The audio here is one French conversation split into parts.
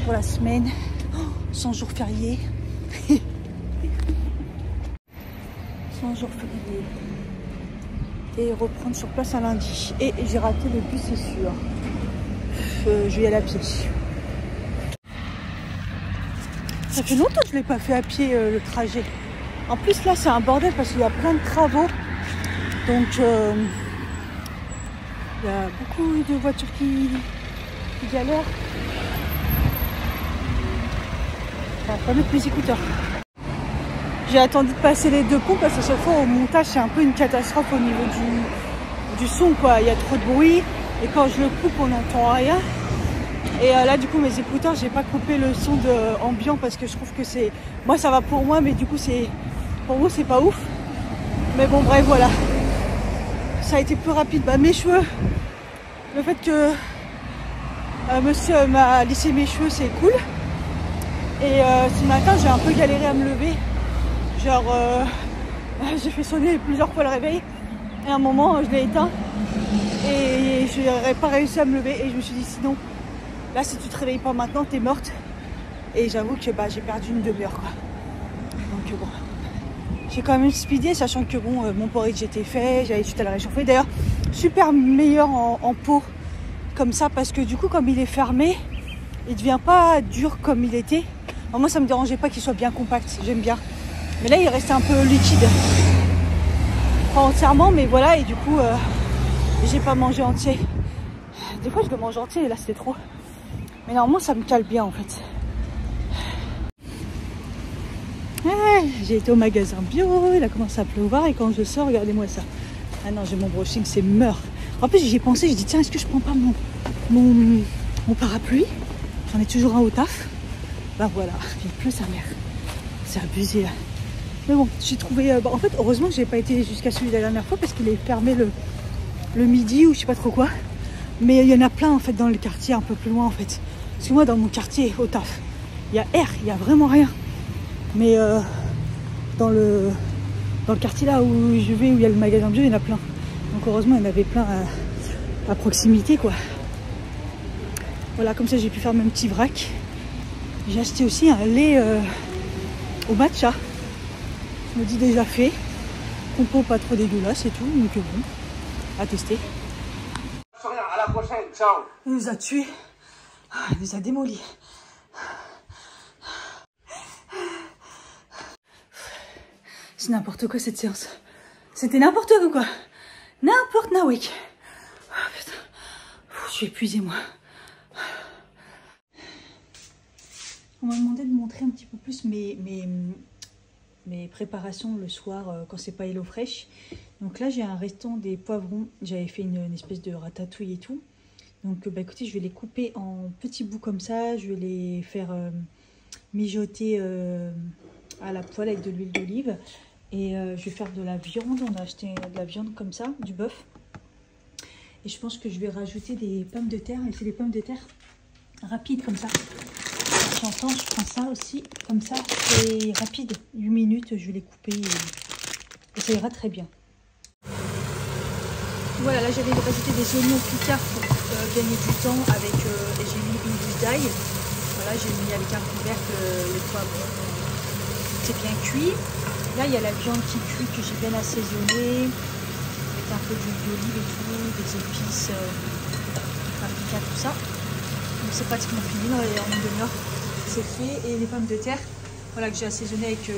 pour la semaine. 100 jours fériés. 100 jours fériés. Et reprendre sur place un lundi. Et j'ai raté le bus, c'est sûr. Je vais y aller à pied. Ça fait longtemps que je ne l'ai pas fait à pied, le trajet. En plus, là, c'est un bordel parce qu'il y a plein de travaux. Donc, il y a beaucoup de voitures qui galèrent. Je vais pas mettre mes écouteurs. J'ai attendu de passer les deux ponts parce qu'à chaque fois, au montage, c'est un peu une catastrophe au niveau du son, quoi. Il y a trop de bruit. Et quand je le coupe, on n'entend rien. Et là, du coup, mes écouteurs, j'ai pas coupé le son ambiant parce que je trouve que c'est... Moi, ça va pour moi, mais du coup, pour vous, c'est pas ouf. Mais bon, bref, voilà. Ça a été plus rapide. Bah, mes cheveux, le fait que monsieur m'a lissé mes cheveux, c'est cool. Et ce matin, j'ai un peu galéré à me lever. Genre, j'ai fait sonner plusieurs fois le réveil. Et à un moment, je l'ai éteint. Et je n'aurais pas réussi à me lever. Et je me suis dit, sinon, là, si tu te réveilles pas maintenant, t'es morte. Et j'avoue que j'ai perdu une demi-heure, quoi. Donc bon, j'ai quand même speedé, sachant que bon, mon porridge était fait, j'avais tout à le réchauffer. D'ailleurs, super meilleur en pot comme ça, parce que du coup, comme il est fermé, il devient pas dur comme il était. Alors, moi, ça me dérangeait pas qu'il soit bien compact, j'aime bien. Mais là, il restait un peu liquide. Pas entièrement, mais voilà, et du coup, j'ai pas mangé entier. Des fois, je le mange entier, et là, c'était trop. Mais normalement, ça me cale bien, en fait. J'ai été au magasin bio, il a commencé à pleuvoir et quand je sors, regardez-moi ça. Ah non, j'ai mon brushing, c'est mort. En plus, j'y ai pensé, j'ai dit tiens, est-ce que je prends pas mon parapluie? J'en ai toujours un au taf. Bah voilà, il pleut sa mère. C'est abusé là. Mais bon, j'ai trouvé... en fait, heureusement que j'ai pas été jusqu'à celui de la dernière fois parce qu'il est fermé le midi ou je sais pas trop quoi. Mais il y en a plein en fait dans le quartier un peu plus loin en fait. Parce que moi, dans mon quartier, au taf, il y a air, il y a vraiment rien. Mais dans le quartier là où je vais, où il y a le magasin bio, il y en a plein. Donc heureusement, il y en avait plein à proximité, quoi. Voilà, comme ça, j'ai pu faire mon petit vrac. J'ai acheté aussi un lait au matcha. Je me dis déjà fait. Compo pas trop dégueulasse et tout, donc bon, à tester. À la prochaine, ciao. Il nous a tués. Il nous a démolis. C'est n'importe quoi cette séance. C'était n'importe quoi. N'importe week. Oh, putain. Je suis épuisée moi. On m'a demandé de montrer un petit peu plus mes préparations le soir quand c'est pas Hello Fresh. Donc là j'ai un restant des poivrons. J'avais fait une espèce de ratatouille et tout. Donc bah écoutez, je vais les couper en petits bouts comme ça. Je vais les faire mijoter à la poêle avec de l'huile d'olive. Et je vais faire de la viande. On a acheté de la viande comme ça, du bœuf. Et je pense que je vais rajouter des pommes de terre. Et c'est des pommes de terre rapides comme ça. J'entends, je prends ça aussi comme ça. C'est rapide, 8 minutes, je vais les couper et ça ira très bien. Voilà, là j'avais rajouté des oignons picards pour gagner du temps avec, et j'ai mis une gousse d'ail. Voilà, j'ai mis avec un couvercle les poivrons. C'est bien cuit. Là, il y a la viande qui cuit que j'ai bien assaisonnée, avec un peu d'huile d'olive et tout, des épices, paprika, tout ça. Donc c'est pratiquement fini, en une demi-heure, c'est fait. Et les pommes de terre, voilà, que j'ai assaisonné avec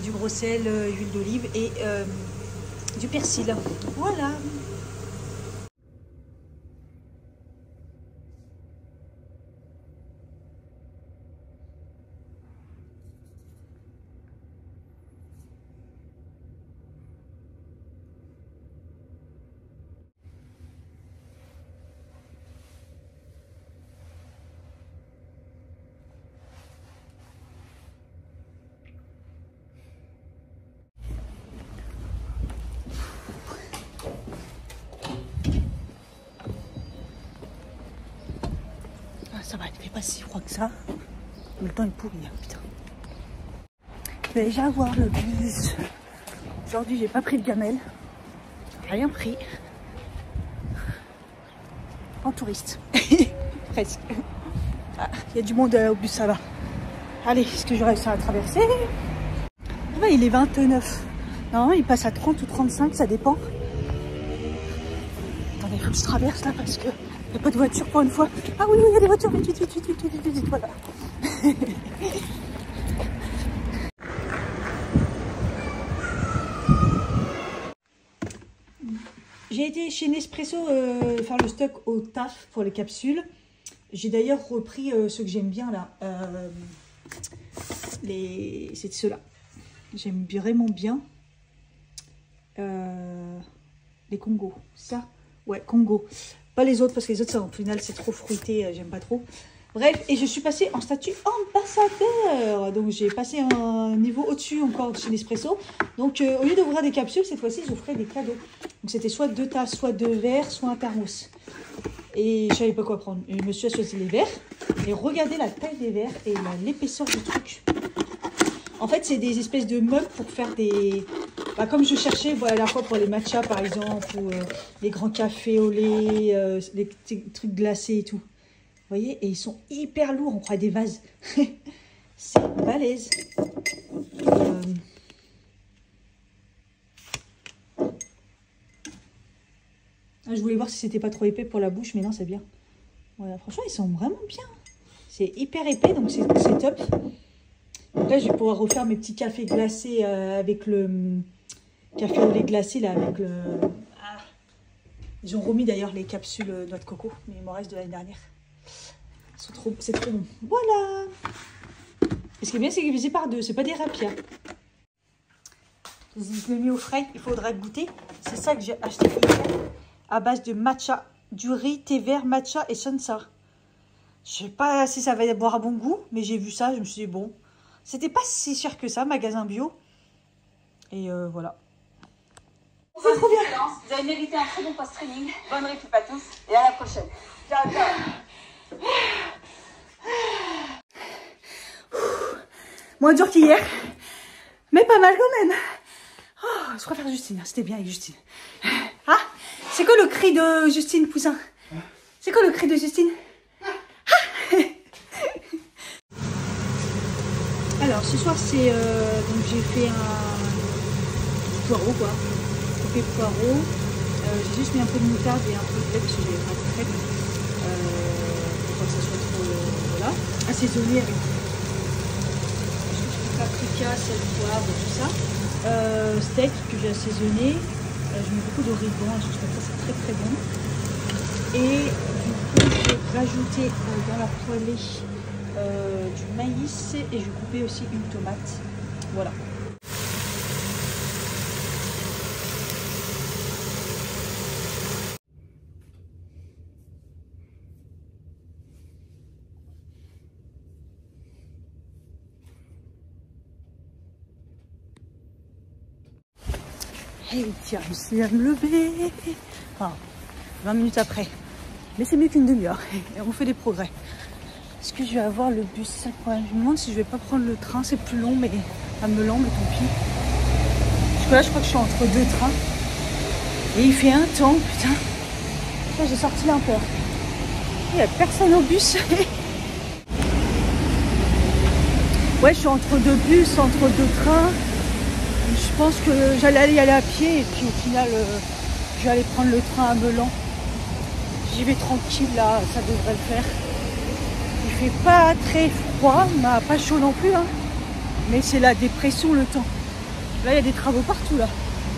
du gros sel, huile d'olive et du persil. Voilà. Ça va, il ne fait pas si froid que ça. Mais le temps est pourri, hein, putain. Je vais déjà voir le bus. Aujourd'hui, j'ai pas pris de gamelle. Rien pris. En touriste. Presque. Ah, il y a du monde au bus, ça va. Allez, est-ce que je réussis à traverser? Ouais, il est 29. Normalement, il passe à 30 ou 35, ça dépend. Attendez, il faut que je traverse là parce que il n'y a pas de voiture pour une fois. Ah oui, il y a des voitures, vite, vite, vite, vite, vite, vite, vite, voilà. J'ai été chez Nespresso faire le stock au taf pour les capsules. J'ai d'ailleurs repris ceux que j'aime bien là. C'est ceux-là. J'aime vraiment bien. Les Congo, ça? Ouais, Congo. Pas les autres parce que les autres, ça, au final, c'est trop fruité. J'aime pas trop. Bref, et je suis passée en statut ambassadeur. Donc, j'ai passé un niveau au-dessus encore chez Nespresso. Donc, au lieu d'ouvrir des capsules, cette fois-ci, j'offrais des cadeaux. Donc, c'était soit 2 tasses, soit 2 verres, soit un thermos. Et je savais pas quoi prendre. Et je me suis choisi les verres. Et regardez la taille des verres et l'épaisseur du truc. En fait, c'est des espèces de meubles pour faire des... Bah, comme je cherchais, voilà, à la fois pour les matchas, par exemple, ou les grands cafés au lait, les petits trucs glacés et tout. Vous voyez? Et ils sont hyper lourds, on croit des vases. C'est balèze. Je voulais voir si c'était pas trop épais pour la bouche, mais non, c'est bien. Voilà, franchement, ils sont vraiment bien. C'est hyper épais, donc c'est top. Donc là, je vais pouvoir refaire mes petits cafés glacés avec le café au lait glacé, là, avec le... Ah. Ils ont remis d'ailleurs les capsules noix de coco, mais il m'en reste de l'année dernière. C'est trop bon. Voilà. Et ce qui est bien, c'est qu'ils faisaient par 2, c'est pas des rapias. Je l'ai mis au frais, il faudra goûter. C'est ça que j'ai acheté hier, à base de matcha, du riz, thé vert, matcha et sansa. Je sais pas si ça va avoir un bon goût, mais j'ai vu ça, je me suis dit bon... C'était pas si cher que ça, magasin bio. Et voilà. C'est trop bien. Vous avez mérité un très bon post-training. Bonne récup à tous et à la prochaine. Ciao, ciao. Moins dur qu'hier, mais pas mal quand même. Oh, je préfère Justine, c'était bien avec Justine. Ah, c'est quoi le cri de Justine Poussin? C'est quoi le cri de Justine? Alors ce soir c'est donc j'ai fait un poireau quoi, coupé poireau. J'ai juste mis un peu de moutarde et un peu de lait parce que j'avais pas de crème pour pas que ça soit trop voilà, assaisonné avec du paprika, sel, poivre, tout ça. Steak que j'ai assaisonné. Je mets beaucoup d'origan, je trouve que c'est très très bon. Et du coup j'ai rajouté dans la poêlée du maïs et je vais couper aussi une tomate. Voilà. Et tiens, je suis à me lever. Enfin, 20 minutes après. Mais c'est mieux qu'une demi-heure. Et on fait des progrès. Est-ce que je vais avoir le bus? C'est le problème. Je me demande si je vais pas prendre le train. C'est plus long, mais à me lent, mais tant pis. Parce que là, je crois que je suis entre 2 trains. Et il fait un temps, putain. Là, j'ai sorti l'impeur. Il n'y a personne au bus. Ouais, je suis entre 2 bus, entre 2 trains. Je pense que j'allais y aller à pied. Et puis au final, je vais aller prendre le train à Melan. J'y vais tranquille, là. Ça devrait le faire. Il fait pas très froid, mais pas chaud non plus, hein. Mais c'est la dépression le temps. Là il y a des travaux partout là,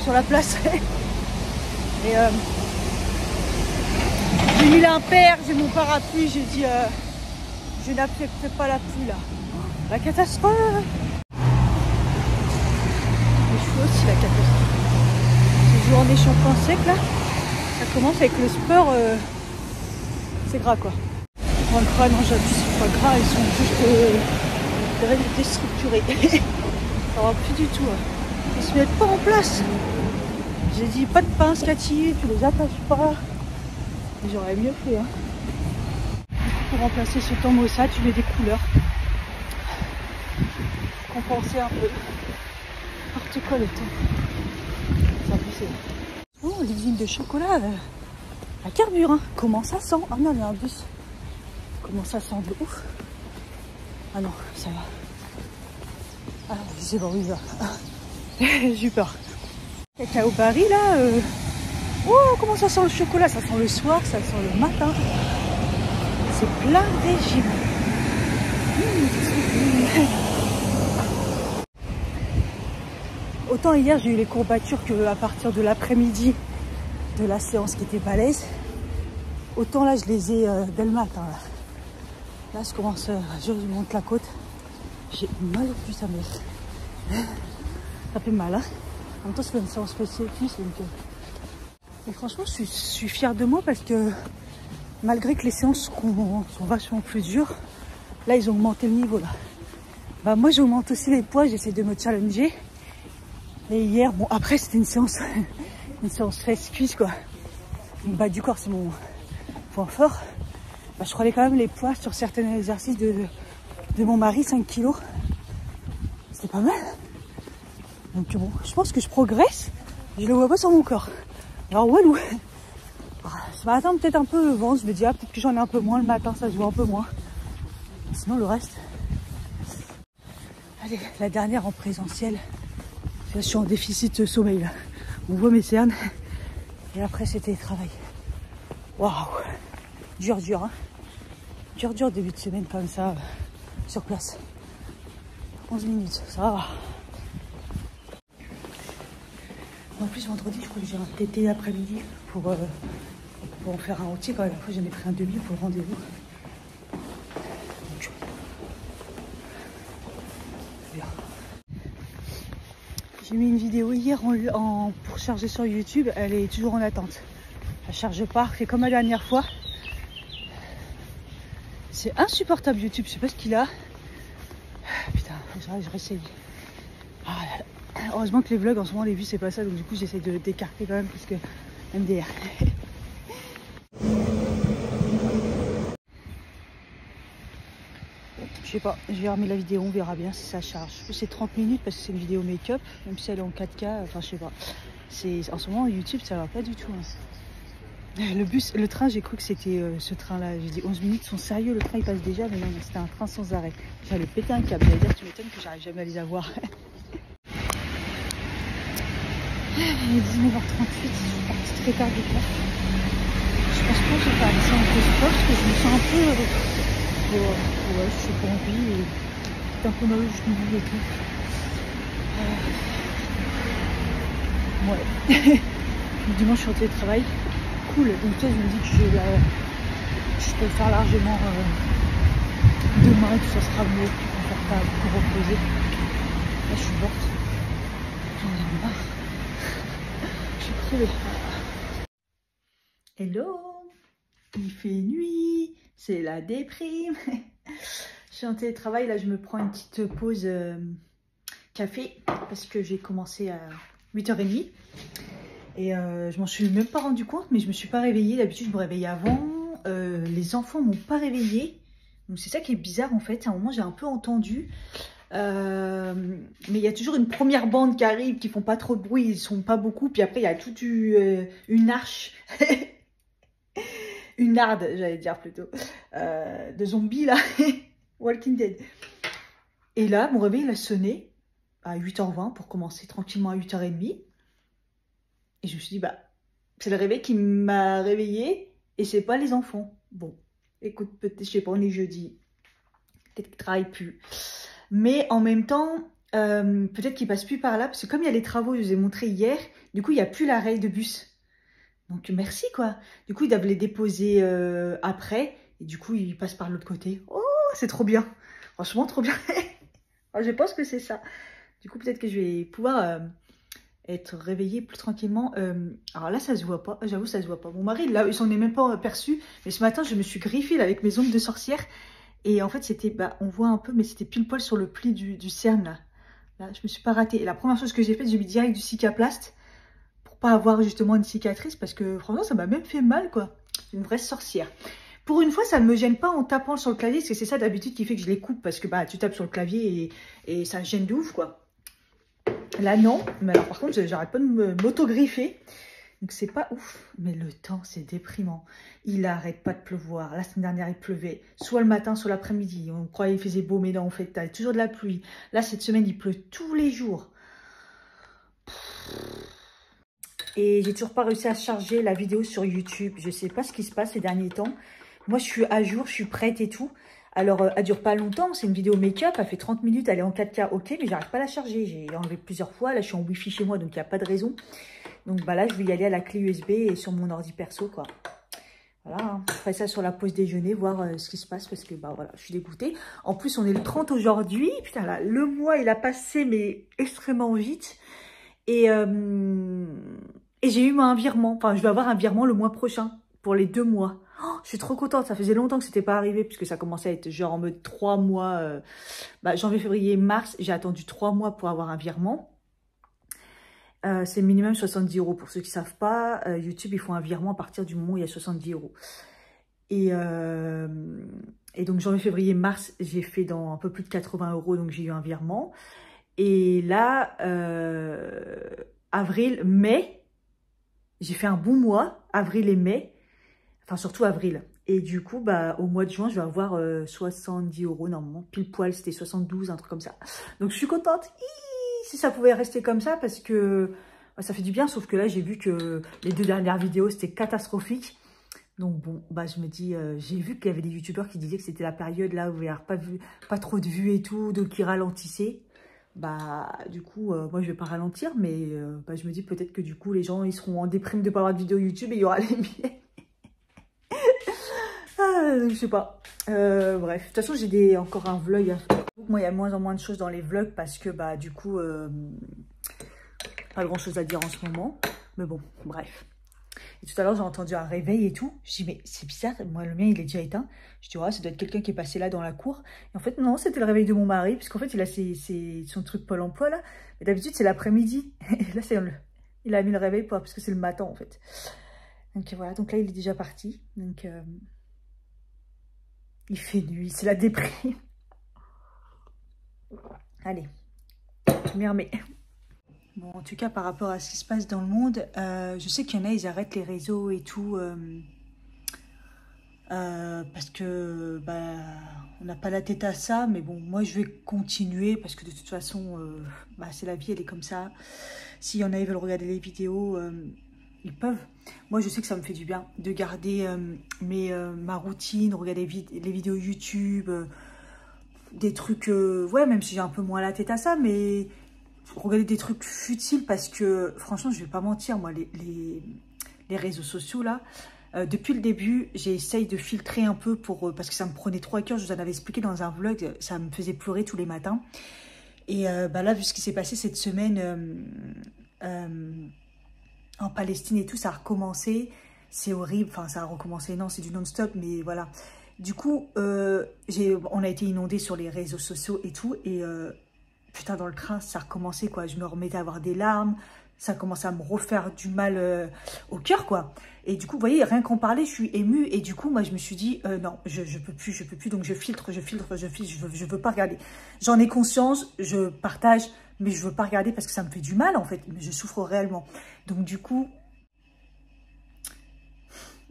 sur la place. Et j'ai mis l'impair, j'ai mon parapluie, j'ai dit je n'accepte pas la pluie là. La catastrophe. Les cheveux aussi la catastrophe. Ces journées champion sec là, ça commence avec le sport, c'est gras quoi. Foie gras, non j'abuse, foie gras, ils sont juste déstructurés. Ça va plus du tout. Hein. Ils se mettent pas en place. J'ai dit pas de pince Cathy, tu les attaches pas. J'aurais mieux fait. Hein. Pour remplacer ce temps maussade, tu mets des couleurs. Compenser un peu. N'importe quoi le temps. C'est abusé. Oh, l'usine de chocolat. La carbure, hein. Comment ça sent? Ah non, il y a un bus. Comment ça sent de ouf. Ah non, ça va. Ah, c'est bon, oui, j'ai eu peur. Cacao Paris, là. Oh, comment ça sent le chocolat? Ça sent le soir, ça sent le matin. C'est plein de régime. Autant hier, j'ai eu les courbatures qu'à partir de l'après-midi de la séance qui était balèze. Autant là, je les ai dès le matin. Là, je commence, je monte la côte. J'ai mal au cul, ça me... Ça fait mal, hein. En même temps, c'est une séance spécifique, donc... Et franchement, je suis fière de moi parce que malgré que les séances sont vachement plus dures, là, ils ont augmenté le niveau, là. Bah, moi, j'augmente aussi les poids, j'essaie de me challenger. Et hier, bon, après, c'était une séance fesses-cuisses, quoi. Donc, bas du corps, c'est mon point fort. Bah, je relais quand même les poids sur certains exercices de mon mari, 5 kilos. C'était pas mal. Donc bon, je pense que je progresse. Je le vois pas sur mon corps. Alors walou. Ce matin, peut-être un peu le ventre. Je me dis, ah, peut-être que j'en ai un peu moins le matin, ça se voit un peu moins. Sinon, le reste... Allez, la dernière en présentiel. Je suis en déficit sommeil, là. On voit mes cernes. Et après, c'était travail. Waouh. Dur, hein. Dur, début de semaine comme ça, sur place. 11 minutes, ça va. En plus, vendredi, je crois que j'ai un TT l'après-midi pour en faire un entier. Quand même, après, j'en ai pris un demi pour le rendez-vous. Donc, bien. J'ai mis une vidéo hier pour charger sur YouTube. Elle est toujours en attente. Elle charge pas, fait comme la dernière fois. C'est insupportable YouTube, je sais pas ce qu'il a. Putain, je réessaye. Ah là là. Heureusement que les vlogs en ce moment, les vues c'est pas ça, donc du coup j'essaie d'écarter quand même parce que MDR. Je sais pas, je vais remettre la vidéo, on verra bien si ça charge. C'est 30 minutes parce que c'est une vidéo make-up, même si elle est en 4K, enfin je sais pas. En ce moment YouTube ça va pas du tout. Hein. Le train, j'ai cru que c'était ce train-là. J'ai dit 11 minutes, ils sont sérieux, le train il passe déjà, mais non, c'était un train sans arrêt. J'allais péter un câble, j'allais dire, tu m'étonnes que j'arrive jamais à les avoir. Il est 19h38, je suis partie très tard du temps. Je pense pas que j'ai pas assez un peu sport parce que je me sens un peu... ouais, je suis pas envie et c'est un peu mal au genou et tout. Ouais. Dimanche, je suis en télétravail. Cool, donc toi je me dis que je peux le faire largement demain et que ça sera mieux, plus confortable, plus reposé. Là je suis morte, j'en ai marre, je suis crevée. Hello, il fait nuit, c'est la déprime. Je suis en télétravail, là je me prends une petite pause café parce que j'ai commencé à 8h30. Et je m'en suis même pas rendu compte, mais je me suis pas réveillée. D'habitude, je me réveille avant. Les enfants m'ont pas réveillée. Donc c'est ça qui est bizarre en fait. À un moment, j'ai un peu entendu. Mais il y a toujours une première bande qui arrive, qui font pas trop de bruit. Ils sont pas beaucoup. Puis après, il y a toute une arche. Une narde, j'allais dire plutôt. De zombies là. Walking Dead. Et là, mon réveil, il a sonné à 8h20 pour commencer tranquillement à 8h30. Et je me suis dit, bah, c'est le réveil qui m'a réveillée et c'est pas les enfants. Bon, écoute, peut-être, je sais pas, on est jeudi. Peut-être qu'ils travaillent plus. Mais en même temps, peut-être qu'ils passent plus par là. Parce que comme il y a les travaux, je vous ai montré hier, du coup, il n'y a plus l'arrêt de bus. Donc, merci, quoi. Du coup, ils doivent les déposer après. Et du coup, ils passent par l'autre côté. Oh, c'est trop bien. Franchement, trop bien. Je pense que c'est ça. Du coup, peut-être que je vais pouvoir... être réveillée plus tranquillement. Alors là, ça se voit pas. J'avoue, ça se voit pas. Mon mari, là, il s'en est même pas aperçu. Mais ce matin, je me suis griffée là, avec mes ongles de sorcière. Et en fait, c'était, bah, on voit un peu, mais c'était pile poil sur le pli du cerne là. Là, je me suis pas ratée. Et la première chose que j'ai faite, j'ai mis direct du cicaplast pour pas avoir justement une cicatrice parce que franchement, ça m'a même fait mal quoi. Une vraie sorcière. Pour une fois, ça ne me gêne pas en tapant sur le clavier, parce que c'est ça d'habitude qui fait que je les coupe parce que bah tu tapes sur le clavier et ça gêne de ouf quoi. Là, non. Mais alors, par contre, j'arrête pas de m'auto-griffer. Donc c'est pas ouf, mais le temps c'est déprimant. Il arrête pas de pleuvoir. La semaine dernière il pleuvait, soit le matin, soit l'après-midi. On croyait qu'il faisait beau, mais non, en fait, t'as toujours de la pluie. Là cette semaine il pleut tous les jours. Et j'ai toujours pas réussi à charger la vidéo sur YouTube. Je sais pas ce qui se passe ces derniers temps. Moi je suis à jour, je suis prête et tout. Alors elle dure pas longtemps, c'est une vidéo make-up, elle fait 30 minutes, elle est en 4K, ok, mais j'arrive pas à la charger. J'ai enlevé plusieurs fois, là je suis en Wi-Fi chez moi, donc il n'y a pas de raison. Donc bah là, je vais y aller à la clé USB et sur mon ordi perso, quoi. Voilà, hein. Je ferai ça sur la pause déjeuner, voir ce qui se passe, parce que bah voilà, je suis dégoûtée. En plus, on est le 30 aujourd'hui. Putain, là, le mois, il a passé, mais extrêmement vite. Et j'ai eu un virement. Enfin, je vais avoir un virement le mois prochain, pour les 2 mois. Oh, je suis trop contente, ça faisait longtemps que c'était pas arrivé, puisque ça commençait à être genre en mode 3 mois. Janvier, février, mars, j'ai attendu 3 mois pour avoir un virement. C'est minimum 70 € pour ceux qui ne savent pas. YouTube, ils font un virement à partir du moment où il y a 70 €. Et donc, janvier, février, mars, j'ai fait dans un peu plus de 80 €, donc j'ai eu un virement. Et là, avril, mai, j'ai fait un bon mois, avril et mai, enfin surtout avril. Et du coup, bah, au mois de juin, je vais avoir 70 € normalement, pile poil, c'était 72, un truc comme ça. Donc, je suis contente. Si ça pouvait rester comme ça, parce que bah, ça fait du bien, sauf que là, j'ai vu que les 2 dernières vidéos, c'était catastrophique. Donc bon, bah je me dis, j'ai vu qu'il y avait des youtubeurs qui disaient que c'était la période là où il n'y avait pas trop de vues et tout, donc ils ralentissaient. Bah du coup, moi je vais pas ralentir, mais bah, je me dis peut-être que du coup, les gens, ils seront en déprime de pas avoir de vidéo YouTube et il y aura les miennes. Je sais pas. Bref, de toute façon, j'ai encore un vlog à faire. Moi, il y a de moins en moins de choses dans les vlogs parce que, bah, du coup, pas grand chose à dire en ce moment. Mais bon, bref. Et tout à l'heure, j'ai entendu un réveil et tout. Je dis, mais c'est bizarre, moi, le mien, il est déjà éteint. Je dis, ouais, ça doit être quelqu'un qui est passé là dans la cour. Et en fait, non, c'était le réveil de mon mari, puisqu'en fait, il a son truc Pôle emploi, là. Mais d'habitude, c'est l'après-midi. Et là, il a mis le réveil parce que c'est le matin, en fait. Donc voilà, donc là, il est déjà parti. Donc, il fait nuit, c'est la déprime. Allez, je m'y remets. Bon, en tout cas, par rapport à ce qui se passe dans le monde, je sais qu'il y en a, ils arrêtent les réseaux et tout, parce que, bah, on n'a pas la tête à ça, mais bon, moi, je vais continuer, parce que de toute façon, bah, c'est la vie, elle est comme ça. S'il y en a, ils veulent regarder les vidéos, ils peuvent. Moi, je sais que ça me fait du bien de garder ma routine, regarder les vidéos YouTube, des trucs, ouais, même si j'ai un peu moins la tête à ça, mais regarder des trucs futiles parce que, franchement, je vais pas mentir, moi, les réseaux sociaux, là, depuis le début, j'essaye de filtrer un peu parce que ça me prenait trop à cœur, je vous en avais expliqué dans un vlog, ça me faisait pleurer tous les matins. Et bah là, vu ce qui s'est passé cette semaine en Palestine et tout, ça a recommencé, c'est horrible, enfin, ça a recommencé, non, c'est du non-stop, mais voilà. Du coup, on a été inondés sur les réseaux sociaux et tout, et putain, dans le train, ça a recommencé, quoi. Je me remettais à avoir des larmes, ça commençait à me refaire du mal au cœur, quoi. Et du coup, vous voyez, rien qu'en parler, je suis émue, et du coup, moi, je me suis dit, non, je peux plus, donc je filtre, je veux pas regarder. J'en ai conscience, je partage, mais je veux pas regarder parce que ça me fait du mal, en fait, mais je souffre réellement. Donc, du coup,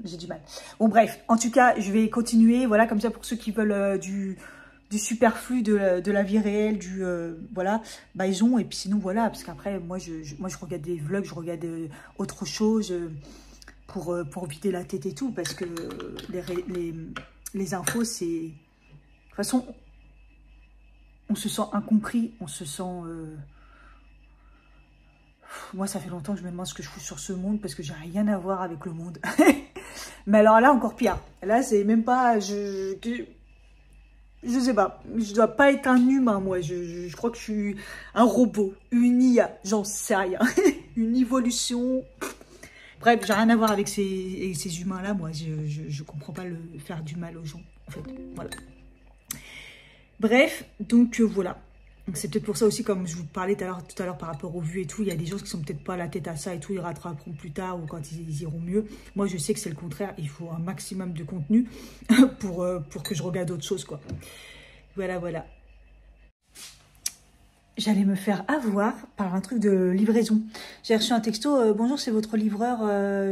j'ai du mal. Bon, bref, en tout cas, je vais continuer. Voilà, comme ça, pour ceux qui veulent du superflu de la vie réelle, voilà, bah, ils ont. Et puis sinon, voilà, parce qu'après, moi, je regarde des vlogs, je regarde autre chose pour vider la tête et tout. Parce que les infos, c'est... De toute façon, on se sent incompris, on se sent... Moi, ça fait longtemps que je me demande ce que je fous sur ce monde parce que j'ai rien à voir avec le monde. Mais alors là, encore pire. Là, c'est même pas... Je sais pas. Je dois pas être un humain, moi. Je crois que je suis un robot. Une IA. J'en sais rien. Une évolution. Bref, j'ai rien à voir avec ces humains-là. Moi, je comprends pas faire du mal aux gens. En fait, voilà. Bref, donc voilà. C'est peut-être pour ça aussi, comme je vous parlais tout à l'heure par rapport aux vues et tout, il y a des gens qui sont peut-être pas la tête à ça et tout, ils rattraperont plus tard ou quand ils iront mieux. Moi, je sais que c'est le contraire, il faut un maximum de contenu pour que je regarde autre chose, quoi. Voilà, voilà. j'allais me faire avoir par un truc de livraison. J'ai reçu un texto, bonjour, c'est votre livreur,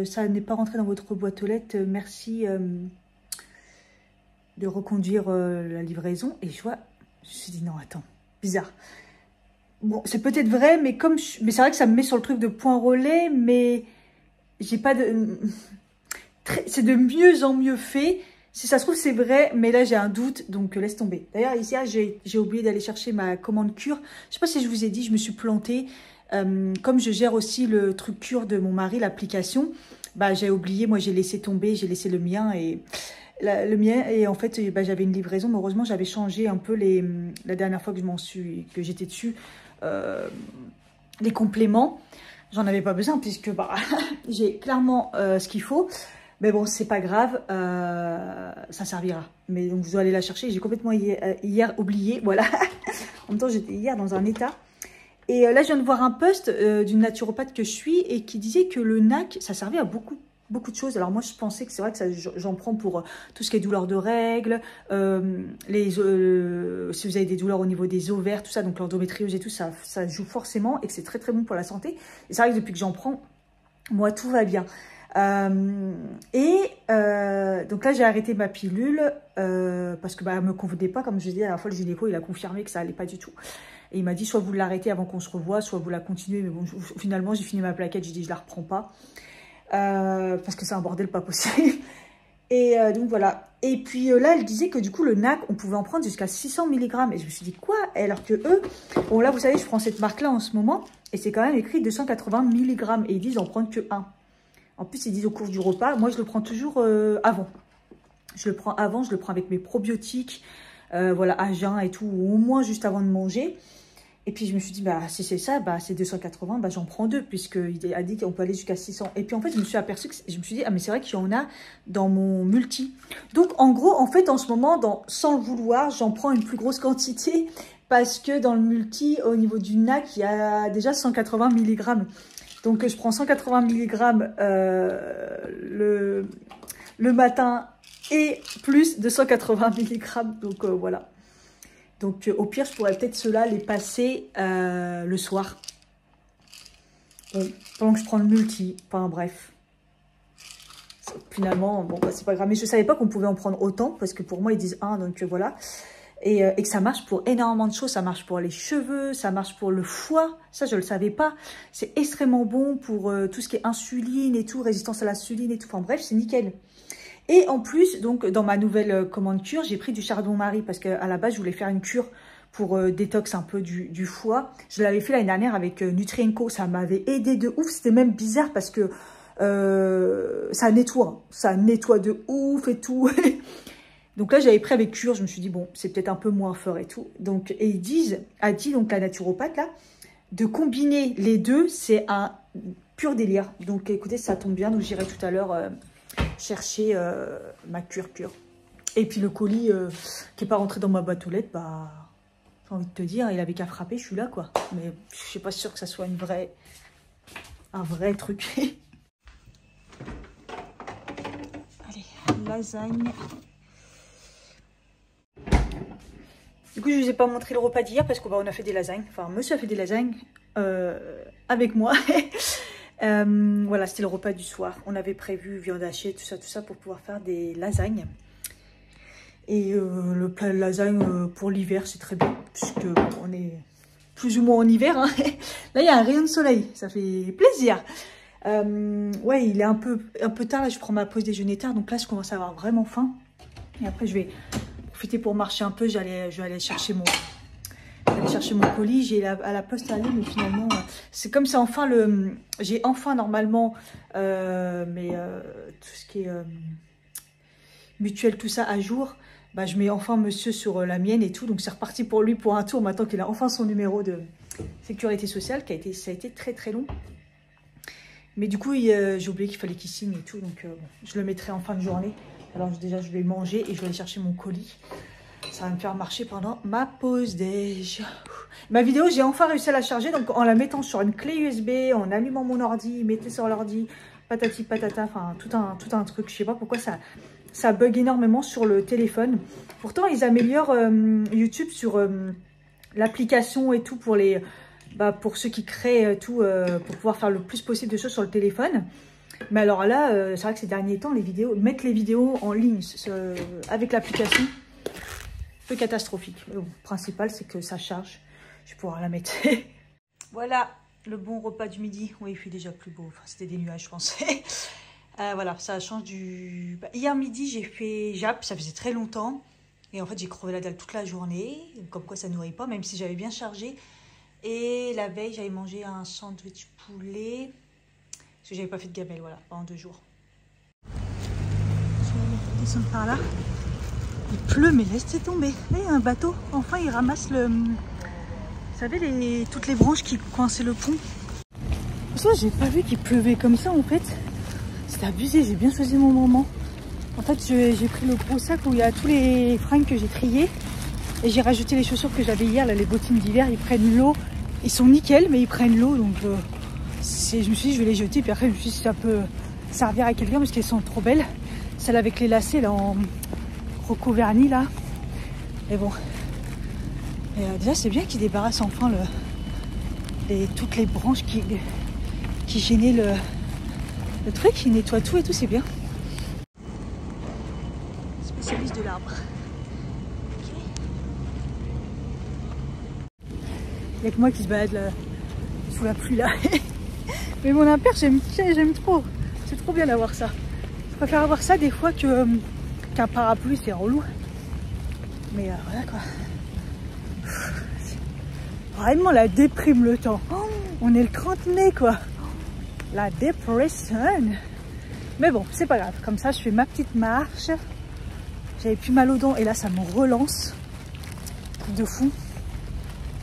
ça n'est pas rentré dans votre boîte aux lettres, merci de reconduire la livraison. Et je vois, je me suis dit non, attends, bizarre. Bon, c'est peut-être vrai, mais comme mais c'est vrai que ça me met sur le truc de point relais, mais j'ai pas de... C'est de mieux en mieux fait. Si ça se trouve, c'est vrai, mais là, j'ai un doute, donc laisse tomber. D'ailleurs, ici, j'ai oublié d'aller chercher ma commande cure. Je sais pas si je vous ai dit, je me suis plantée. Comme je gère aussi le truc cure de mon mari, l'application, bah, j'ai oublié, moi, j'ai laissé tomber, j'ai laissé le mien et... en fait, bah, j'avais une livraison, mais heureusement, j'avais changé un peu la dernière fois que j'étais dessus, les compléments. J'en avais pas besoin puisque bah, j'ai clairement ce qu'il faut. Mais bon, c'est pas grave, ça servira. Mais donc, je dois aller la chercher. J'ai complètement hier oublié, voilà. En même temps, j'étais hier dans un état. Et là, je viens de voir un post d'une naturopathe que je suis et qui disait que le NAC, ça servait à beaucoup de choses. Alors moi, je pensais que c'est vrai que j'en prends pour tout ce qui est douleur de règles, si vous avez des douleurs au niveau des ovaires, tout ça, donc l'endométriose et tout, ça joue forcément et que c'est très très bon pour la santé. Et c'est vrai que depuis que j'en prends, moi, tout va bien. Donc là, j'ai arrêté ma pilule parce que bah, elle me convenait pas. Comme je disais, à la fois, le gynéco, il a confirmé que ça allait pas du tout. Et il m'a dit, soit vous l'arrêtez avant qu'on se revoie, soit vous la continuez. Mais bon, finalement, j'ai fini ma plaquette, j'ai dit, je la reprends pas. Parce que c'est un bordel pas possible. Et donc voilà. Et puis là, elle disait que du coup, le NAC, on pouvait en prendre jusqu'à 600 mg. Et je me suis dit, quoi? Alors que eux, bon là, vous savez, je prends cette marque-là en ce moment. Et c'est quand même écrit 280 mg. Et ils disent en prendre que 1. En plus, ils disent au cours du repas. Moi, je le prends toujours avant. Je le prends avant, je le prends avec mes probiotiques. Voilà, à jeun et tout. Ou au moins juste avant de manger. Et puis, je me suis dit, bah, si c'est ça, bah, c'est 280, bah, j'en prends 2, puisqu'il a dit qu'on peut aller jusqu'à 600. Et puis, en fait, je me suis aperçue que, je me suis dit, ah, mais c'est vrai qu'il y en a dans mon multi. Donc, en gros, en fait, en ce moment, sans le vouloir, j'en prends une plus grosse quantité, parce que dans le multi, au niveau du NAC, il y a déjà 180 mg. Donc, je prends 180 mg le matin et plus de 180 mg. Donc, voilà. Donc, au pire, je pourrais peut-être ceux-là les passer le soir. Bon, pendant que je prends le multi. Enfin, bref. Finalement, bon, bah, c'est pas grave. Mais je ne savais pas qu'on pouvait en prendre autant. Parce que pour moi, ils disent 1. Donc, voilà. Et que ça marche pour énormément de choses. Ça marche pour les cheveux. Ça marche pour le foie. Ça, je ne le savais pas. C'est extrêmement bon pour tout ce qui est insuline et tout. Résistance à l'insuline et tout. Enfin, bref, c'est nickel. Et en plus, donc dans ma nouvelle commande cure, j'ai pris du chardon-marie parce qu'à la base, je voulais faire une cure pour détox un peu du foie. Je l'avais fait l'année dernière avec Nutrienco, ça m'avait aidé de ouf. C'était même bizarre parce que ça nettoie de ouf et tout. Donc là, j'avais pris avec cure, je me suis dit, bon, c'est peut-être un peu moins fort et tout. Donc, et ils disent, donc la naturopathe là, de combiner les deux, c'est un pur délire. Donc écoutez, ça tombe bien, donc j'irai tout à l'heure... chercher ma cure. Et puis le colis qui n'est pas rentré dans ma boîte aux lettres, bah, j'ai envie de te dire, il avait qu'à frapper, je suis là quoi. Mais je suis pas sûre que ça soit un vrai truc. Allez, lasagne. Du coup, je ne vous ai pas montré le repas d'hier parce qu'on a fait des lasagnes. Enfin, monsieur a fait des lasagnes avec moi. Voilà, c'était le repas du soir. On avait prévu viande hachée, tout ça pour pouvoir faire des lasagnes. Et le plat de lasagne pour l'hiver, c'est très bien, puisque on est plus ou moins en hiver. Hein. Là, il y a un rayon de soleil, ça fait plaisir. Ouais, il est un peu tard, là, je prends ma pause déjeuner tard, donc là, je commence à avoir vraiment faim. Et après, je vais profiter pour marcher un peu, je vais aller chercher mon colis, j'ai à la poste à aller, mais finalement, c'est comme ça, enfin, j'ai enfin normalement, tout ce qui est mutuel, tout ça à jour, bah, je mets enfin monsieur sur la mienne et tout, donc c'est reparti pour lui pour un tour, maintenant qu'il a enfin son numéro de sécurité sociale, ça a été très très long. Mais du coup, j'ai oublié qu'il fallait qu'il signe et tout, donc bon, je le mettrai en fin de journée. Alors déjà, je vais manger et je vais aller chercher mon colis. Ça va me faire marcher pendant ma pause déj. Ma vidéo, j'ai enfin réussi à la charger. Donc, en la mettant sur une clé USB, en allumant mon ordi, mettez sur l'ordi, patati patata, enfin, tout un truc. Je sais pas pourquoi ça bug énormément sur le téléphone. Pourtant, ils améliorent YouTube sur l'application et tout pour les... pour ceux qui créent tout, pour pouvoir faire le plus possible de choses sur le téléphone. Mais alors là, c'est vrai que ces derniers temps, mettre les vidéos en ligne avec l'application, un peu catastrophique. Mais bon, le principal, c'est que ça charge. Je vais pouvoir la mettre. Voilà, le bon repas du midi. Oui, il fait déjà plus beau. Enfin, c'était des nuages, je pensais. Voilà, ça change du... hier midi, j'ai fait Jap, ça faisait très longtemps. Et en fait, j'ai crevé la dalle toute la journée. Comme quoi, ça nourrit pas, même si j'avais bien chargé. Et la veille, j'avais mangé un sandwich poulet. Parce que j'avais pas fait de gamelle, voilà, pendant 2 jours. Je vais descendre par là. Il pleut, mais laissez tomber. Là, il y a un bateau. Enfin, il ramasse le... Vous savez, toutes les branches qui coinçaient le pont. Ça, j'ai pas vu qu'il pleuvait comme ça, en fait. C'était abusé, j'ai bien choisi mon moment. En fait, j'ai pris le gros sac où il y a tous les fringues que j'ai triées. Et j'ai rajouté les chaussures que j'avais hier, là, les bottines d'hiver. Ils prennent l'eau. Ils sont nickel, mais ils prennent l'eau. Donc, je me suis dit, je vais les jeter. Puis après, je me suis dit, ça peut servir à quelqu'un parce qu'elles sont trop belles. Celle avec les lacets, là, en croco vernis, là. Mais bon. Et déjà, c'est bien qu'ils débarrassent enfin toutes les branches qui gênaient le truc. Ils nettoient tout et tout, c'est bien. Spécialiste de l'arbre. Okay. Il n'y a que moi qui se balade là, sous la pluie là. Mais mon impair, j'aime trop. C'est trop bien d'avoir ça. Je préfère avoir ça des fois qu'un parapluie, c'est relou. Mais voilà quoi. Vraiment la déprime le temps. Oh, on est le 30 mai quoi. La dépression. Mais bon, c'est pas grave. Comme ça, je fais ma petite marche. J'avais plus mal aux dents et là, ça me relance. Truc de fou.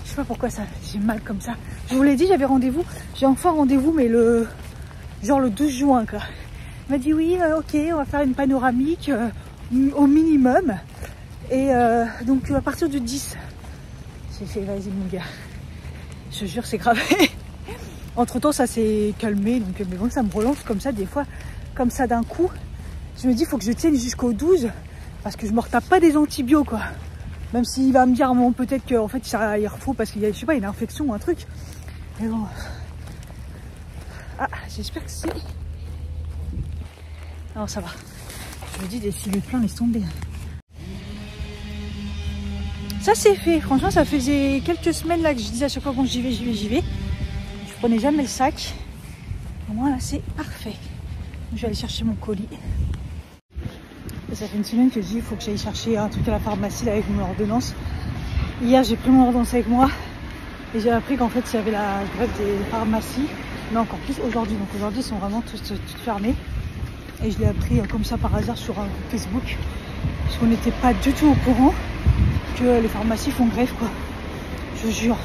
Je sais pas pourquoi j'ai mal comme ça. Je vous l'ai dit, j'avais rendez-vous. J'ai enfin rendez-vous, mais le 12 juin quoi. Il m'a dit oui, ok, on va faire une panoramique au minimum. Et donc à partir du 10. J'ai fait, vas-y mon gars. Je te jure, c'est grave. Entre temps, ça s'est calmé. Donc, mais bon, ça me relance comme ça, des fois, comme ça d'un coup. Je me dis, il faut que je tienne jusqu'au 12. Parce que je me retape pas des antibiotiques, quoi. Même s'il va me dire, bon, peut-être qu'en fait, il refaut parce qu'il y a, je sais pas, une infection ou un truc. Mais bon. Ah, j'espère que c'est. Non, ça va. Je me dis, si le plein laisse tomber. Ça c'est fait, franchement ça faisait quelques semaines là que je disais à chaque fois bon j'y vais. Je prenais jamais le sac. Au moins là c'est parfait. Je vais aller chercher mon colis. Et ça fait une semaine que je dis il faut que j'aille chercher un truc à la pharmacie là, avec mon ordonnance. Hier j'ai pris mon ordonnance avec moi et j'ai appris qu'en fait il y avait la grève des pharmacies. Mais encore plus aujourd'hui. Donc aujourd'hui ils sont vraiment toutes fermées. Et je l'ai appris comme ça par hasard sur un groupe Facebook. Parce qu'on n'était pas du tout au courant que les pharmacies font grève quoi, je jure.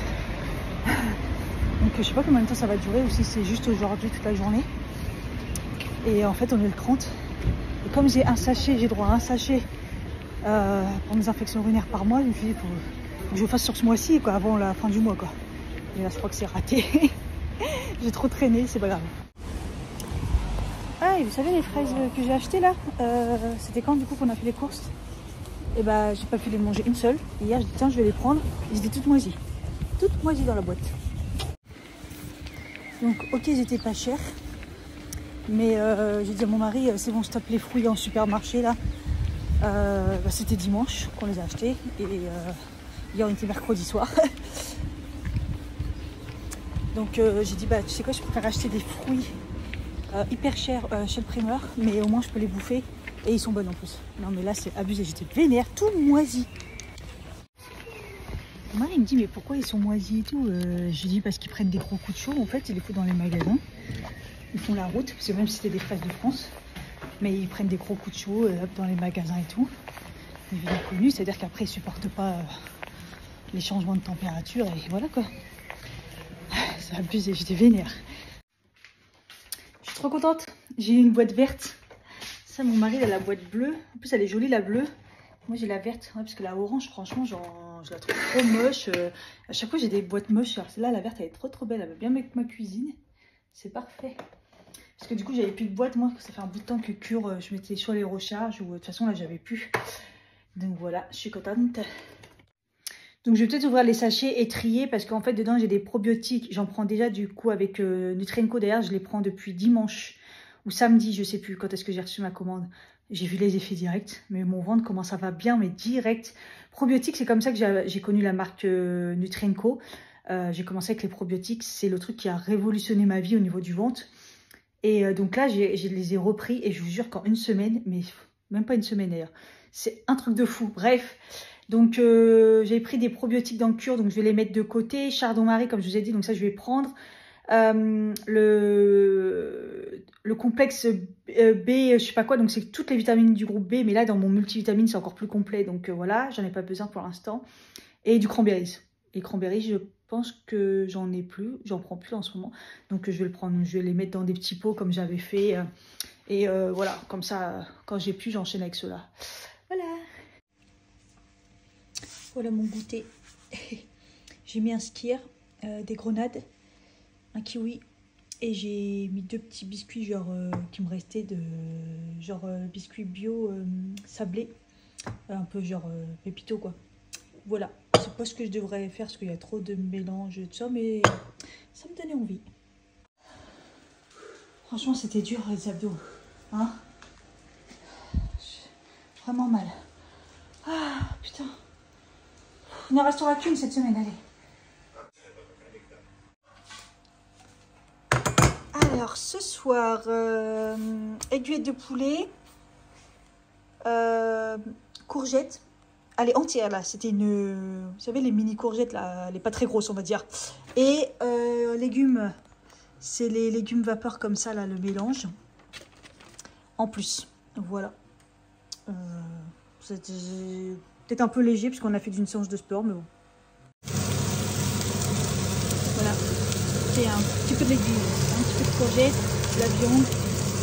Donc je sais pas combien de temps ça va durer ou si c'est juste aujourd'hui toute la journée. Et en fait on est le 30. Et comme j'ai un sachet, j'ai droit à un sachet pour mes infections urinaires par mois, je me suis dit faut que je le fasse sur ce mois-ci quoi, avant la fin du mois quoi. Et là je crois que c'est raté. J'ai trop traîné, c'est pas grave. Ah et vous savez les fraises que j'ai achetées là, c'était quand du coup qu'on a fait les courses? Et bah j'ai pas pu les manger une seule. Et hier je dis tiens je vais les prendre. Ils étaient toutes moisies. Toutes moisies dans la boîte. Donc ok ils étaient pas chers. Mais j'ai dit à mon mari c'est bon je tape les fruits en supermarché là. C'était dimanche qu'on les a achetés. Et hier on était mercredi soir. Donc j'ai dit bah tu sais quoi je préfère acheter des fruits hyper chers chez le primeur. Mais au moins je peux les bouffer. Et ils sont bonnes en plus. Non mais là c'est abusé, j'étais vénère, tout moisi. Moi il me dit mais pourquoi ils sont moisis et tout. Je lui dis parce qu'ils prennent des gros coups de chaud en fait, ils les foutent dans les magasins. Ils font la route, parce que même si c'était des fraises de France. Mais ils prennent des gros coups de chaud dans les magasins et tout. Ils viennent connus, c'est-à-dire qu'après ils supportent pas les changements de température et voilà quoi. C'est abusé, j'étais vénère. Je suis trop contente, j'ai eu une boîte verte. Ça, mon mari il a la boîte bleue. En plus, elle est jolie la bleue. Moi, j'ai la verte. Ouais, parce que la orange, franchement, je la trouve trop moche. À chaque fois, j'ai des boîtes moches. Alors, celle-là, la verte, elle est trop belle. Elle va bien avec ma cuisine. C'est parfait. Parce que du coup, j'avais plus de boîte. Moi, ça fait un bout de temps que Cure, je mettais sur les recharges. Ou de toute façon, là, j'avais plus. Donc voilà, je suis contente. Donc je vais peut-être ouvrir les sachets et trier parce qu'en fait dedans j'ai des probiotiques. J'en prends déjà du coup avec Nutrenco. D'ailleurs je les prends depuis dimanche ou samedi, je sais plus quand est-ce que j'ai reçu ma commande. J'ai vu les effets directs, mais mon ventre comment ça va bien, mais direct. Probiotiques, c'est comme ça que j'ai connu la marque Nutrenco. J'ai commencé avec les probiotiques, c'est le truc qui a révolutionné ma vie au niveau du ventre. Et donc là, je les ai repris et je vous jure qu'en une semaine, mais même pas une semaine d'ailleurs, c'est un truc de fou. Bref, donc j'ai pris des probiotiques dans le cure, donc je vais les mettre de côté. Chardon-Marie, comme je vous ai dit, donc ça je vais prendre. Le complexe B, je sais pas quoi, donc c'est toutes les vitamines du groupe B, mais là dans mon multivitamine c'est encore plus complet, donc voilà, j'en ai pas besoin pour l'instant. Et du cranberries. Les cranberries, je pense que j'en ai plus, j'en prends plus en ce moment, donc je vais le prendre, je vais les mettre dans des petits pots comme j'avais fait, et voilà, comme ça, quand j'ai plus, j'enchaîne avec cela. Voilà. Voilà mon goûter. J'ai mis un skyr, des grenades, un kiwi et j'ai mis 2 petits biscuits genre qui me restaient de genre biscuits bio sablés, un peu genre pépito quoi. Voilà, c'est pas ce que je devrais faire parce qu'il y a trop de mélange et tout ça, mais ça me donnait envie. Franchement c'était dur les abdos, hein, vraiment mal. Ah putain, il n'en restera qu'une cette semaine, allez. Alors ce soir, aiguillette de poulet, courgettes, elle est entière là, c'était une, vous savez les mini courgettes là, elle est pas très grosse on va dire, et légumes, c'est les légumes vapeur comme ça là, le mélange, en plus, voilà, c'est peut-être un peu léger puisqu'on a fait d'une séance de sport, mais bon. Voilà, c'est un petit peu de légumes, un petit peu de courgettes, de la viande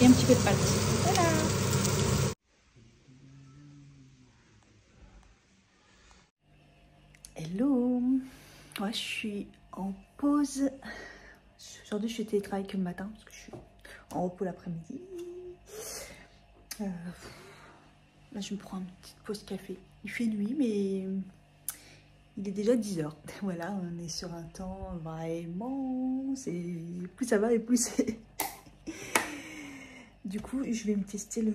et un petit peu de pâtes. Voilà. Hello. Ouais, je suis en pause. Aujourd'hui, je suis télétravail que le matin parce que je suis en repos l'après-midi. Là, je me prends une petite pause café. Il fait nuit, mais il est déjà 10 h. Voilà, on est sur un temps vraiment... Plus ça va et plus c'est... Du coup, je vais me tester le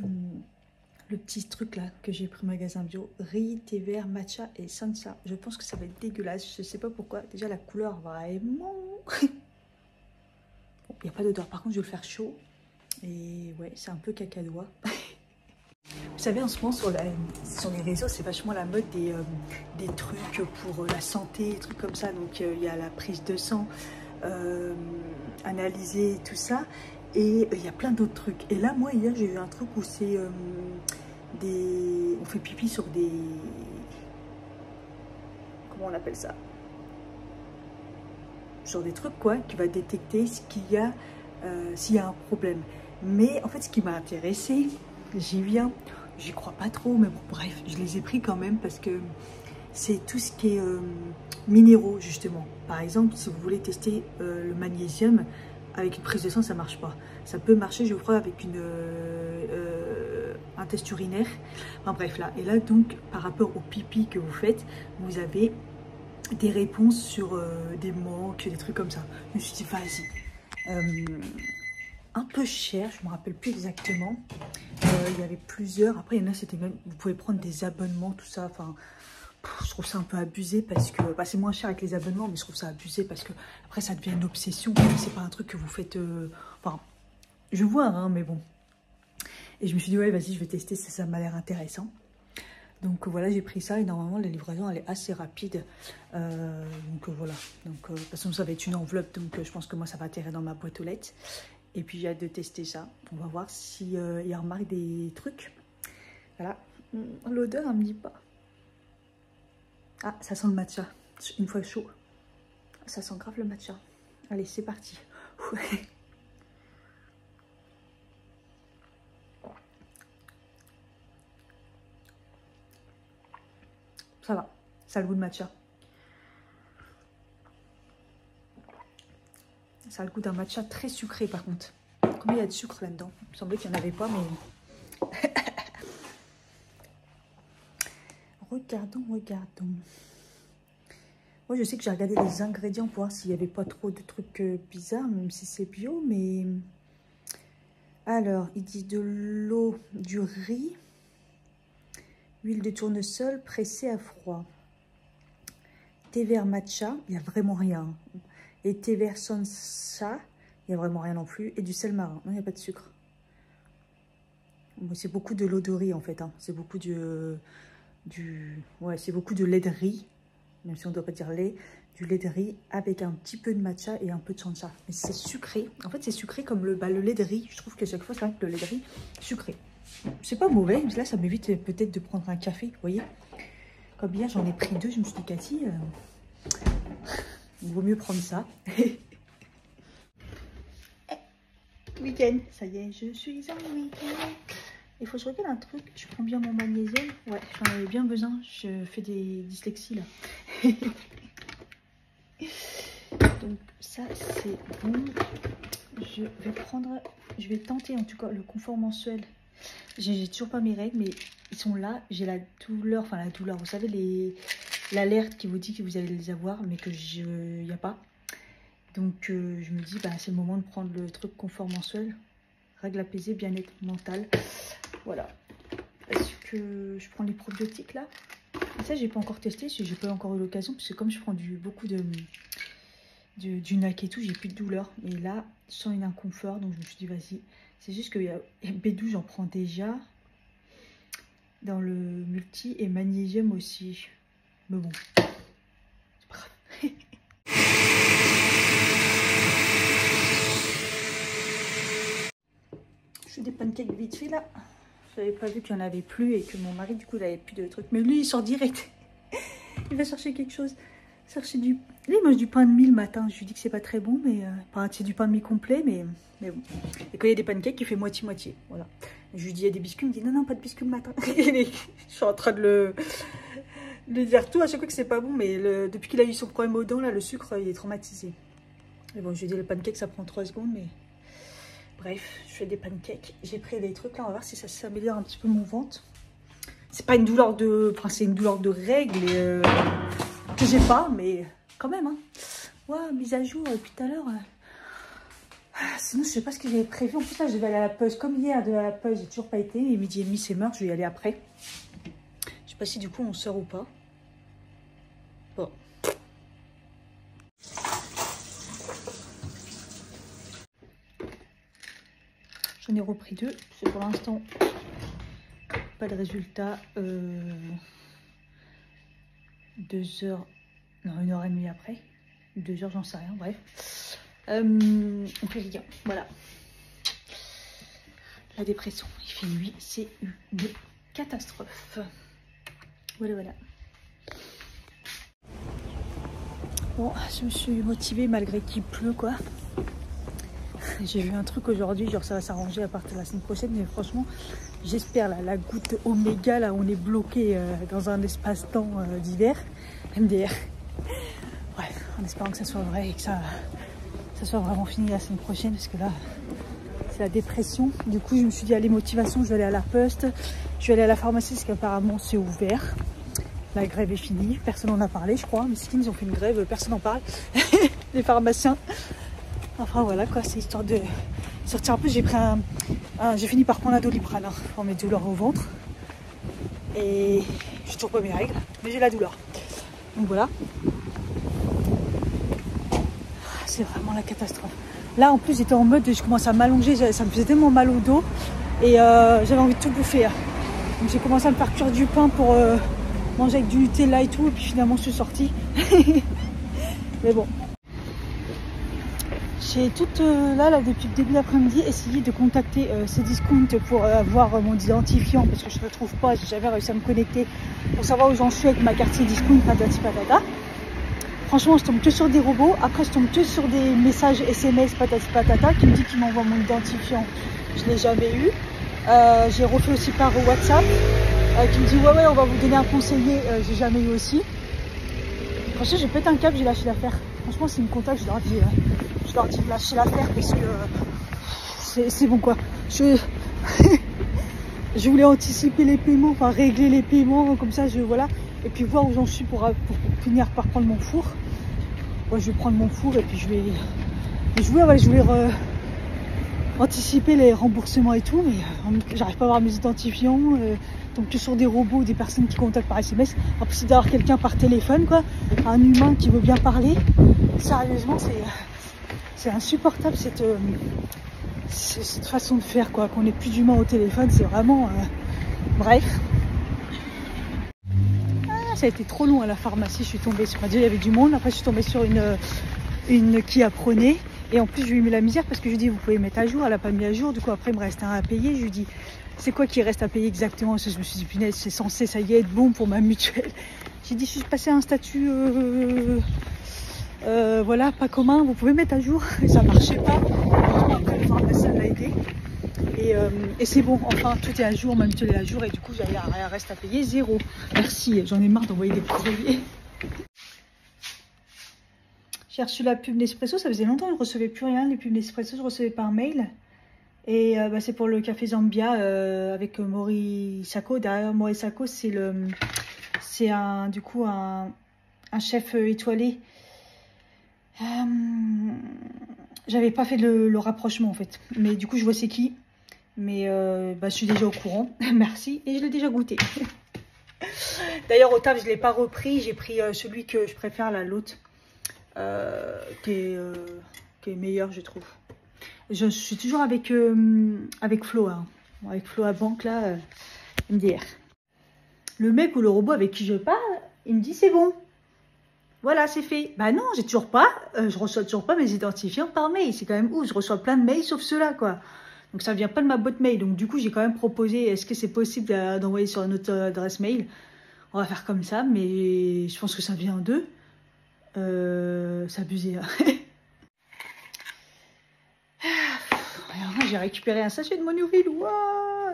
petit truc là que j'ai pris au magasin bio. Riz, thé vert, matcha et sansa. Je pense que ça va être dégueulasse. Je sais pas pourquoi. Déjà, la couleur vraiment... Bon, il n'y a pas d'odeur. Par contre, je vais le faire chaud. Et ouais, c'est un peu cacadois. Vous savez, en ce moment, sur les réseaux, c'est vachement la mode des trucs pour la santé, des trucs comme ça. Donc, il y a la prise de sang, analyser, tout ça. Et il y a plein d'autres trucs. Et là, moi, hier, j'ai vu un truc où c'est on fait pipi sur des... Comment on appelle ça? Sur des trucs, quoi, qui va détecter ce qu'il y a, s'il y a un problème. Mais, en fait, ce qui m'a intéressée, j'y viens... J'y crois pas trop, mais bon, bref, je les ai pris quand même parce que c'est tout ce qui est minéraux, justement. Par exemple, si vous voulez tester le magnésium, avec une prise de sang, ça marche pas. Ça peut marcher, je crois, avec un test urinaire. Enfin bref, là. Et là, donc, par rapport au pipi que vous faites, vous avez des réponses sur des manques, des trucs comme ça. Je me suis dit, vas-y. Un peu cher, je ne me rappelle plus exactement. Il y avait plusieurs. Après, il y en a, c'était même... Vous pouvez prendre des abonnements, tout ça. Enfin, je trouve ça un peu abusé parce que... Bah, c'est moins cher avec les abonnements, mais je trouve ça abusé parce que après, ça devient une obsession. C'est pas un truc que vous faites... Enfin, je vois, hein, mais bon. Et je me suis dit, ouais, vas-y, je vais tester, ça m'a l'air intéressant. Donc voilà, j'ai pris ça et normalement, la livraison, elle est assez rapide. Donc voilà. Donc, de toute façon, ça va être une enveloppe. Donc, je pense que moi, ça va atterrir dans ma boîte aux lettres. Et puis j'ai hâte de tester ça. On va voir s'il y a remarque des trucs. Voilà. L'odeur, elle me dit pas. Ah, ça sent le matcha. Une fois chaud. Ça sent grave le matcha. Allez, c'est parti. Ça va. Ça a le goût de matcha. Ça a le goût d'un matcha très sucré par contre. Combien il y a de sucre là-dedans? Il me semblait qu'il n'y en avait pas, mais... Regardons. Moi, je sais que j'ai regardé les ingrédients pour voir s'il n'y avait pas trop de trucs bizarres, même si c'est bio, mais... Alors, il dit de l'eau, du riz, huile de tournesol pressée à froid, thé vert matcha, il n'y a vraiment rien. Et thé vert sansa, il n'y a vraiment rien non plus. Et du sel marin, non, il n'y a pas de sucre. Bon, c'est beaucoup de l'eau de riz en fait, hein. C'est beaucoup ouais, c'est beaucoup de lait de riz. Même si on ne doit pas dire lait, du lait de riz avec un petit peu de matcha et un peu de chancha. Mais c'est sucré. En fait, c'est sucré comme le lait de riz. Je trouve que chaque fois, c'est vrai que le lait de riz sucré. C'est pas mauvais. Là, ça m'évite peut-être de prendre un café, vous voyez. Comme hier, j'en ai pris 2. Je me suis dit, Cathy, il vaut mieux prendre ça. Week-end. Ça y est, je suis en week-end. Il faut que je regarde un truc. Je prends bien mon magnésium. Ouais, j'en avais bien besoin. Je fais des dyslexies là. Donc ça c'est bon. Je vais tenter en tout cas le confort mensuel. J'ai toujours pas mes règles, mais ils sont là. J'ai la douleur, enfin la douleur. Vous savez l'alerte qui vous dit que vous allez les avoir, mais que il n'y a pas. Donc je me dis bah c'est le moment de prendre le truc confort mensuel. Règles apaisées, bien-être mental. Voilà. Est-ce que je prends les probiotiques là? Ça, j'ai pas encore testé, j'ai pas encore eu l'occasion, parce que comme je prends beaucoup du NAC et tout, j'ai plus de douleur. Et là, je sens une inconfort, donc je me suis dit, vas-y. C'est juste que B12, j'en prends déjà dans le multi et magnésium aussi. Mais bon, c'est pas grave. Je fais des pancakes vite fait là. J'avais pas vu qu'il n'y en avait plus et que mon mari du coup il avait plus de trucs. Mais lui il sort direct. Il va chercher quelque chose. Lui il mange du pain de mie le matin. Je lui dis que c'est pas très bon, mais c'est du pain de mie complet, mais bon. Et quand il y a des pancakes, il fait moitié-moitié. Voilà. Je lui dis il y a des biscuits, il me dit non, pas de biscuits le matin. Je suis en train de le dire tout à chaque fois que c'est pas bon, mais depuis qu'il a eu son problème aux dents, là, le sucre il est traumatisé. Et bon, je lui dis le pancake ça prend 3 secondes, mais. Bref, je fais des pancakes. J'ai pris des trucs là, on va voir si ça s'améliore un petit peu mon ventre. C'est pas une douleur de... Enfin, c'est une douleur de règles que j'ai pas, mais quand même. Hein. Ouais, mise à jour depuis tout à l'heure. Sinon, je sais pas ce que j'avais prévu. En plus, là, je vais aller à la pause. Comme hier, de la pause, j'ai toujours pas été. Et 12h30, c'est mort. Je vais y aller après. Je sais pas si du coup, on sort ou pas. Bon. J'en ai repris 2, c'est pour l'instant pas de résultat. 2 heures, non 1h30 après, 2 heures j'en sais rien, bref. On fait rien, voilà. La dépression, il fait nuit, c'est une catastrophe. Voilà. Bon, je me suis motivée malgré qu'il pleut quoi. J'ai vu un truc aujourd'hui, genre ça va s'arranger à partir de la semaine prochaine, mais franchement, j'espère la goutte oméga, là on est bloqué dans un espace-temps d'hiver, MDR. Bref, en espérant que ça soit vrai et que ça soit vraiment fini la semaine prochaine, parce que là, c'est la dépression. Du coup, je me suis dit, allez, motivation, je vais aller à la poste, je vais aller à la pharmacie, parce qu'apparemment c'est ouvert. La grève est finie, personne n'en a parlé, je crois. Mais si ils ont fait une grève, personne n'en parle. Les pharmaciens. Enfin voilà quoi, c'est histoire de sortir un peu. J'ai fini par prendre un Doliprane pour mes douleurs au ventre. Et j'ai toujours pas mes règles, mais j'ai la douleur. Donc voilà. C'est vraiment la catastrophe. Là en plus j'étais en mode, je commence à m'allonger, ça me faisait tellement mal au dos. Et j'avais envie de tout bouffer. Donc j'ai commencé à me faire cuire du pain pour manger avec du Nutella et tout. Et puis finalement je suis sortie. Mais bon. J'ai là depuis le début d'après-midi essayé de contacter Cdiscount pour avoir mon identifiant parce que je ne le trouve pas, j'ai jamais réussi à me connecter pour savoir où j'en suis avec ma carte Cdiscount, patati patata. Franchement, je tombe que sur des robots. Après, je tombe que sur des messages SMS, patati patata, qui me dit qu'il m'envoie mon identifiant. Je ne l'ai jamais eu. J'ai refait aussi par WhatsApp qui me dit ouais, on va vous donner un conseiller. J'ai jamais eu aussi. Franchement, j'ai pété un câble, j'ai lâché l'affaire. Franchement, s'ils me contactent, je leur dis de lâcher l'affaire parce que c'est bon quoi. Je voulais anticiper les paiements, enfin régler les paiements comme ça, voilà. Et puis voir où j'en suis pour finir par prendre mon four. Moi, je vais prendre mon four et puis je vais anticiper les remboursements et tout, mais j'arrive pas à avoir mes identifiants. Donc que sur des robots ou des personnes qui contactent par SMS, impossible d'avoir quelqu'un par téléphone, quoi. Un humain qui veut bien parler. Sérieusement, c'est insupportable cette façon de faire, quoi. Qu'on ait plus d'humains au téléphone, c'est vraiment... Bref. Ça a été trop long à la pharmacie, je suis tombée sur... Déjà, il y avait du monde, après je suis tombée sur une qui apprenait. Et en plus, je lui ai mis la misère parce que je lui ai dit, vous pouvez mettre à jour. Elle n'a pas mis à jour. Du coup, après, il me reste un à payer. Je lui ai dit, c'est quoi qui reste à payer exactement? Je me suis dit, punaise, c'est censé, ça y est, être bon pour ma mutuelle. J'ai dit, je suis passée à un statut, voilà, pas commun. Vous pouvez mettre à jour. Et ça marchait pas. Après, le pharmacien l'a aidé. Et c'est bon, enfin, tout est à jour. Ma mutuelle est à jour. Et du coup, il reste à payer 0. Merci. J'en ai marre d'envoyer des courriers. J'ai reçu la pub Nespresso, ça faisait longtemps que je ne recevais plus rien, les pubs Nespresso, je recevais par mail. Et c'est pour le café Zambia avec Mori Sako. Derrière Mori Sako, c'est du coup un chef étoilé. J'avais pas fait le rapprochement en fait, mais du coup je vois c'est qui. Mais je suis déjà au courant, merci, et je l'ai déjà goûté. D'ailleurs au taf je ne l'ai pas repris, j'ai pris celui que je préfère, l'autre. Qui est meilleur, je trouve. Je suis toujours avec Flo, hein. Avec Flo à banque là, MDR. Le mec ou le robot avec qui je parle, il me dit c'est bon. Voilà, c'est fait. Bah non, j'ai toujours pas, je reçois toujours pas mes identifiants par mail. C'est quand même ouf, je reçois plein de mails sauf ceux-là, quoi. Donc ça vient pas de ma boîte mail. Donc du coup, j'ai quand même proposé, est-ce que c'est possible d'envoyer sur une autre adresse mail? On va faire comme ça, mais je pense que ça vient d'eux. C'est abusé. J'ai récupéré un sachet de Monuril. Wow,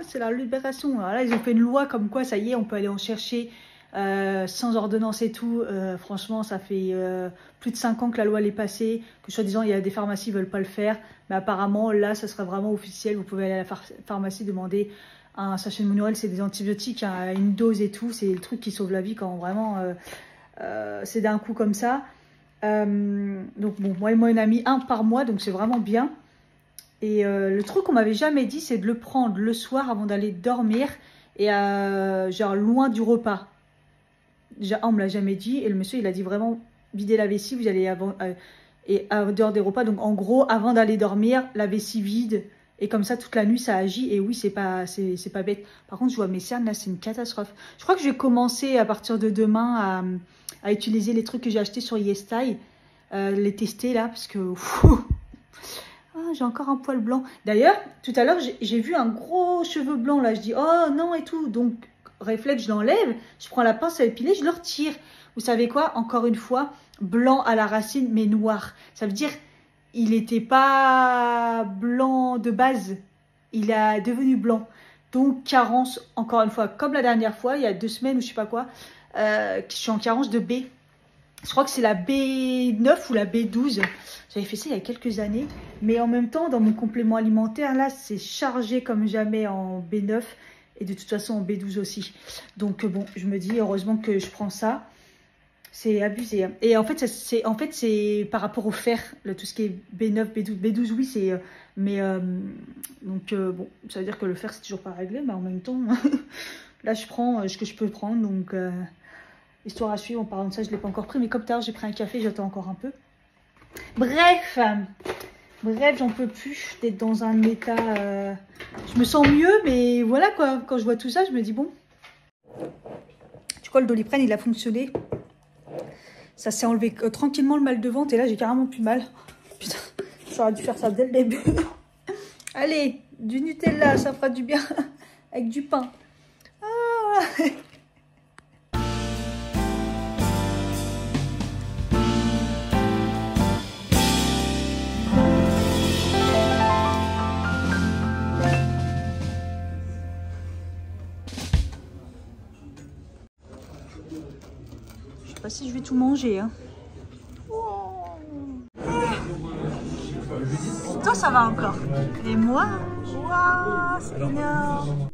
c'est la libération. Alors là, ils ont fait une loi comme quoi, ça y est, on peut aller en chercher sans ordonnance et tout. Franchement, ça fait plus de 5 ans que la loi est passée. Que soi-disant, il y a des pharmacies qui ne veulent pas le faire. Mais apparemment, là, ça serait vraiment officiel. Vous pouvez aller à la pharmacie demander un sachet de Monuril. C'est des antibiotiques, hein, une dose et tout. C'est le truc qui sauve la vie quand vraiment... c'est d'un coup comme ça. Donc bon, moi et mon ami, un par mois, donc c'est vraiment bien. Et le truc qu'on m'avait jamais dit, c'est de le prendre le soir avant d'aller dormir et genre loin du repas. Déjà, on me l'a jamais dit, et le monsieur il a dit vraiment vider la vessie, vous allez avant et à dehors des repas. Donc en gros, avant d'aller dormir, la vessie vide. Et comme ça, toute la nuit, ça agit. Et oui, c'est pas bête. Par contre, je vois mes cernes, là, c'est une catastrophe. Je crois que je vais commencer à partir de demain à utiliser les trucs que j'ai achetés sur YesStyle. Les tester, là, parce que... j'ai encore un poil blanc. D'ailleurs, tout à l'heure, j'ai vu un gros cheveu blanc, là. Je dis, oh non, et tout. Donc, réflexe, je l'enlève. Je prends la pince à épiler, je le retire. Vous savez quoi? Encore une fois, blanc à la racine, mais noir. Ça veut dire... Il n'était pas blanc de base, il est devenu blanc. Donc carence, encore une fois, comme la dernière fois, il y a 2 semaines ou je sais pas quoi, je suis en carence de B. Je crois que c'est la B9 ou la B12. J'avais fait ça il y a quelques années. Mais en même temps, dans mon complément alimentaire, là, c'est chargé comme jamais en B9. Et de toute façon en B12 aussi. Donc bon, je me dis, heureusement que je prends ça. C'est abusé. Et en fait, c'est par rapport au fer, tout ce qui est B9, B12. B12, oui, c'est... Mais, donc, bon, ça veut dire que le fer, c'est toujours pas réglé. Mais en même temps, là, je prends ce que je peux prendre. Donc, histoire à suivre. En parlant de ça, je ne l'ai pas encore pris. Mais comme tard, j'ai pris un café, j'attends encore un peu. Bref, j'en peux plus d'être dans un état... Je me sens mieux, mais voilà, quoi. Quand je vois tout ça, je me dis, bon... Tu vois, le Doliprane, il a fonctionné. Ça s'est enlevé tranquillement le mal de ventre et là j'ai carrément plus mal. Putain, j'aurais dû faire ça dès le début. Allez, du Nutella, ça fera du bien. Avec du pain. Ah. Je sais pas si je vais tout manger, hein. Toi, ça va encore. Et moi, waouh, c'est énorme.